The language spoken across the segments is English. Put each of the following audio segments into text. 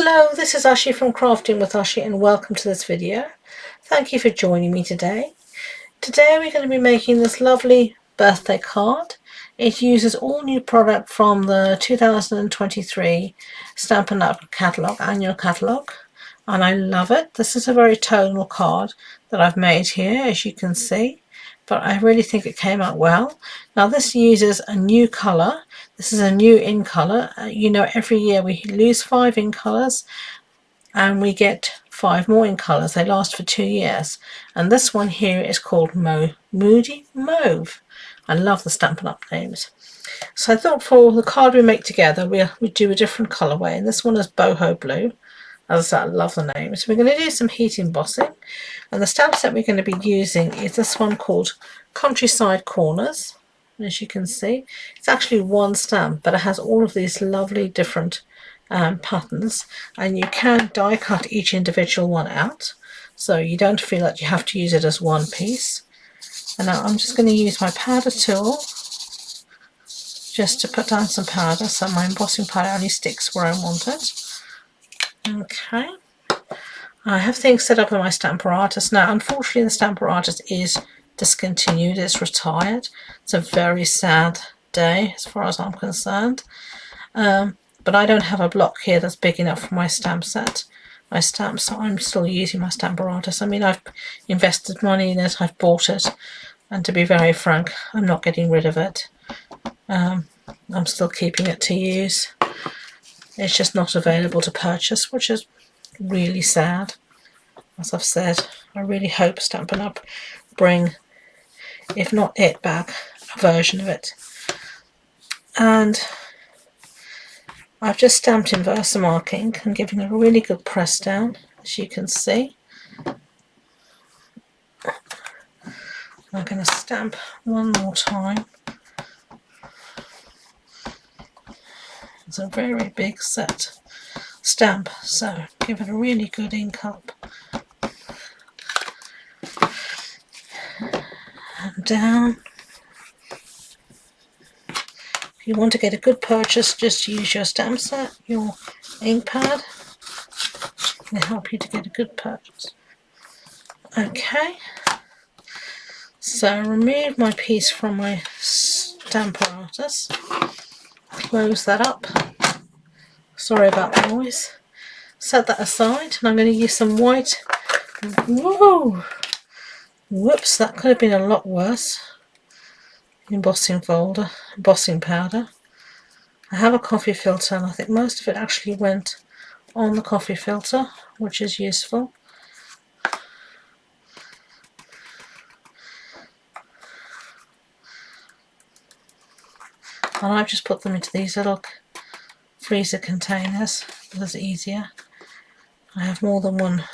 Hello, this is Ashee from Crafting with Ashee and welcome to this video. Thank you for joining me today. Today we're going to be making this lovely birthday card. It uses all new product from the 2023 Stampin' Up catalogue, annual catalogue, and I love it. This is a very tonal card that I've made here, as you can see, but I really think it came out well. Now this uses a new colour. This is a new in colour. You know, every year we lose 5 in colours and we get 5 more in colours. They last for 2 years. And this one here is called Moody Mauve. I love the Stampin' Up names. So I thought for the card we make together, we do a different colourway. And this one is Boho Blue. As I said, I love the name. So we're going to do some heat embossing. And the stamp set we're going to be using is this one called Countryside Corners. As you can see, it's actually one stamp, but it has all of these lovely different patterns, and you can die cut each individual one out, so you don't feel that you have to use it as one piece. And now I'm just going to use my powder tool just to put down some powder, so my embossing powder only sticks where I want it. Okay, I have things set up in my Stamper Artist. Now unfortunately the Stamper Artist is discontinued, it's retired. It's a very sad day as far as I'm concerned. But I don't have a block here that's big enough for my stamp set, my stamps, so I'm still using my Stamper Artist. I mean, I've invested money in it, I've bought it, and to be very frank, I'm not getting rid of it. I'm still keeping it to use. It's just not available to purchase, which is really sad. As I've said, I really hope Stampin' Up bring, if not it back, a version of it. And I've just stamped in Versamarking and giving it a really good press down, as you can see. I'm going to stamp one more time. It's a very big set stamp, so give it a really good ink up. And down. If you want to get a good purchase, just use your stamp set, your ink pad. It'll help you to get a good purchase. Okay, so remove my piece from my Stamper Artist. Close that up. Sorry about the noise. Set that aside, and I'm going to use some white. Whoa! Whoops, that could have been a lot worse. Embossing powder. I have a coffee filter, and I think most of it actually went on the coffee filter, which is useful. And I've just put them into these little freezer containers because it's easier. I have more than one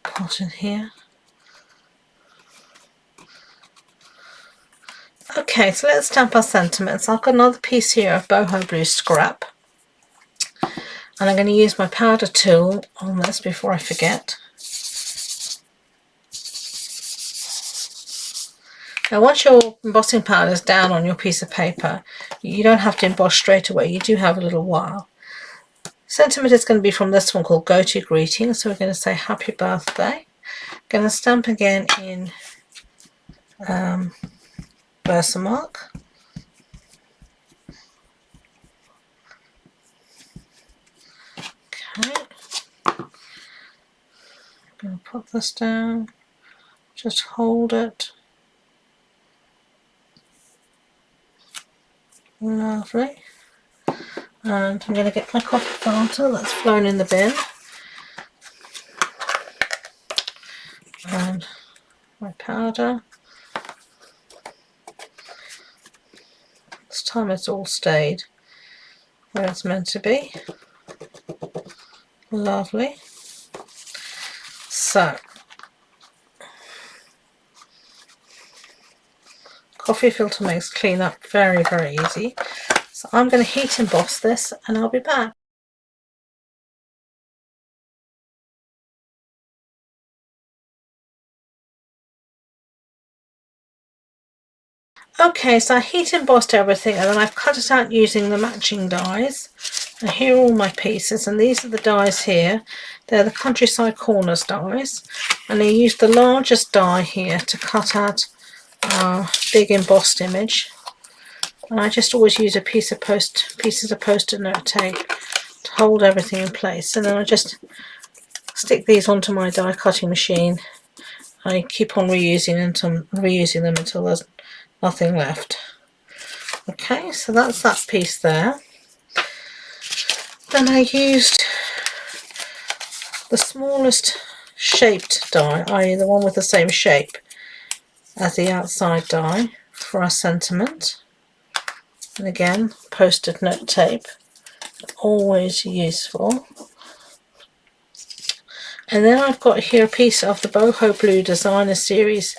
pot in here. Okay, so let's stamp our sentiments. I've got another piece here of Boho Blue scrap, and I'm going to use my powder tool on this before I forget. Now once your embossing powder is down on your piece of paper, you don't have to emboss straight away, you do have a little while. Sentiment is going to be from this one called Go To Greeting, so we're going to say happy birthday. Going to stamp again in Versamark. Okay, I'm going to put this down, just hold it. Lovely. And I'm going to get my coffee filter that's flown in the bin. And my powder. This time it's all stayed where it's meant to be. Lovely. So, coffee filter makes cleanup very easy. So I'm going to heat emboss this and I'll be back. Okay, so I heat embossed everything and then I've cut it out using the matching dies. Now here are all my pieces, and these are the dies here. They're the Countryside Corners dies, and I used the largest die here to cut out our big embossed image. And I just always use a pieces of post-it note tape to hold everything in place, and then I just stick these onto my die cutting machine. I keep on reusing them until there's nothing left. Okay, so that's that piece there. Then I used the smallest shaped die, i.e. the one with the same shape as the outside die, for our sentiment. And again, post-it note tape, always useful. And then I've got here a piece of the Boho Blue Designer Series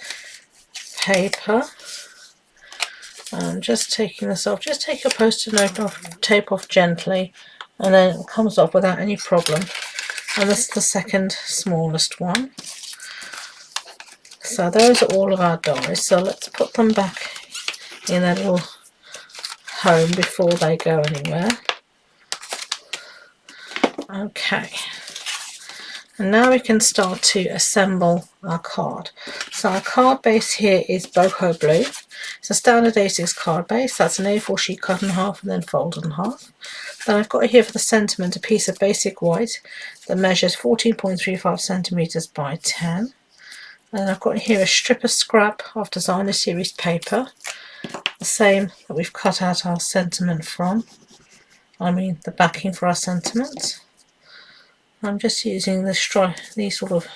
paper. I'm just taking this off. Just take your post-it note tape off gently, and then it comes off without any problem. And this is the second smallest one. So those are all of our dies. So let's put them back in their little home before they go anywhere. Okay. And now we can start to assemble our card. So our card base here is Boho Blue. It's a standard A6 card base. That's an A4 sheet cut in half and then folded in half. Then I've got here for the sentiment a piece of basic white that measures 14.35 centimeters by 10. And I've got here a strip of scrap of Designer Series paper, the same that we've cut out our sentiment from. The backing for our sentiment. I'm just using these sort of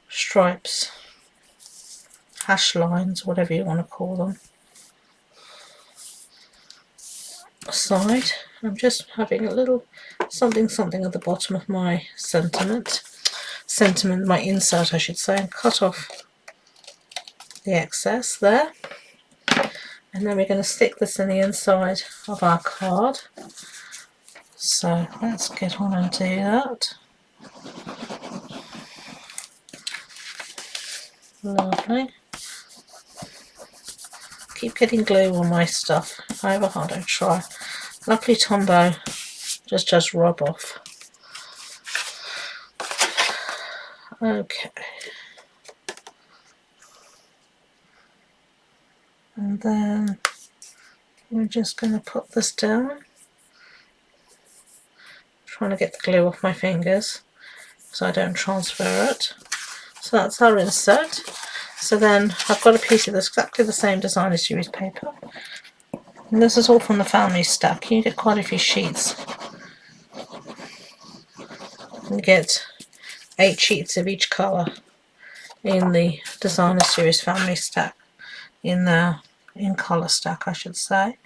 stripes, hash lines, whatever you want to call them, aside. I'm just having a little something at the bottom of my my insert I should say, and cut off the excess there. And then we're going to stick this in the inside of our card. So let's get on and do that. Lovely. Keep getting glue on my stuff, however hard I try. Luckily Tombow just rub off. Okay. And then we're just going to put this down. Trying to get the glue off my fingers so I don't transfer it. So that's our insert. So then I've got a piece of this exactly the same Designer Series paper. And this is all from the family stack. You get quite a few sheets. You get 8 sheets of each colour in the Designer Series family stack. In colour stack I should say.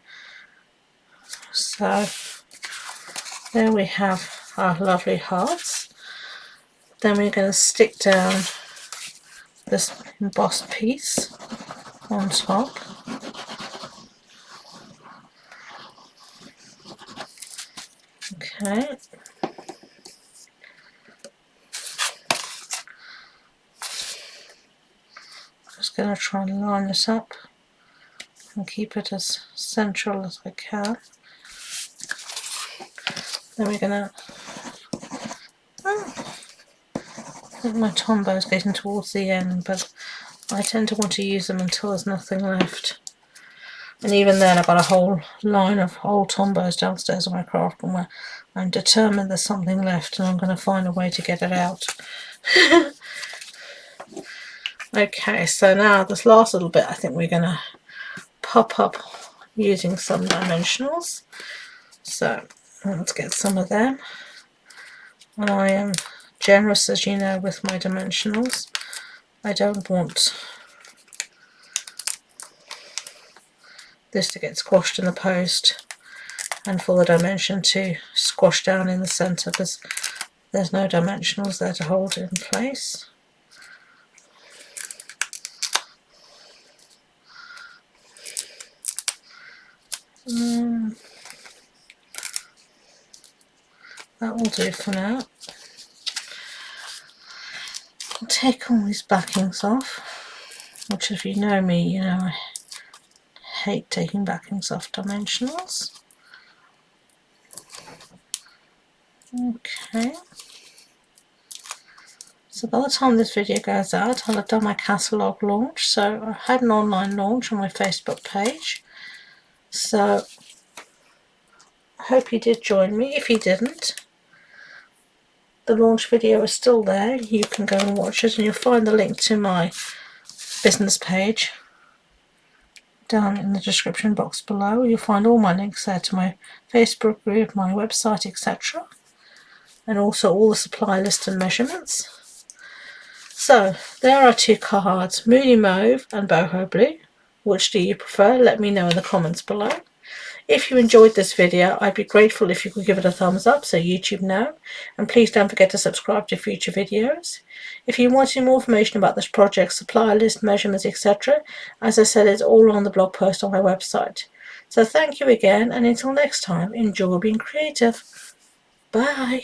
So there we have our lovely hearts. Then we're going to stick down this embossed piece on top. Okay. Just going to try and line this up and keep it as central as I can. Then we're going to, I think my Tombow is getting towards the end, but I tend to want to use them until there's nothing left. And even then I've got a whole line of old Tombows downstairs in my craft room where I'm determined there's something left and I'm going to find a way to get it out. Okay, so now this last little bit I think we're going to pop up using some dimensionals. So let's get some of them. And I am generous, as you know, with my dimensionals. I don't want this to get squashed in the post and for the dimension to squash down in the centre, because there's no dimensionals there to hold it in place. That will do for now. I'll take all these backings off, which if you know me, you know I hate taking backings off dimensionals. Okay. So by the time this video goes out, I'll have done my catalogue launch. So I had an online launch on my Facebook page. So I hope you did join me. If you didn't, the launch video is still there. You can go and watch it, and you'll find the link to my business page down in the description box below. You'll find all my links there to my Facebook group, my website, etc. And also all the supply list and measurements. So there are two cards, Moody Mauve and Boho Blue. Which do you prefer? Let me know in the comments below. If you enjoyed this video, I'd be grateful if you could give it a thumbs up so YouTube know. And please don't forget to subscribe to future videos. If you want more information about this project, supply list, measurements, etc., as I said, it's all on the blog post on my website. So thank you again, and until next time, enjoy being creative. Bye.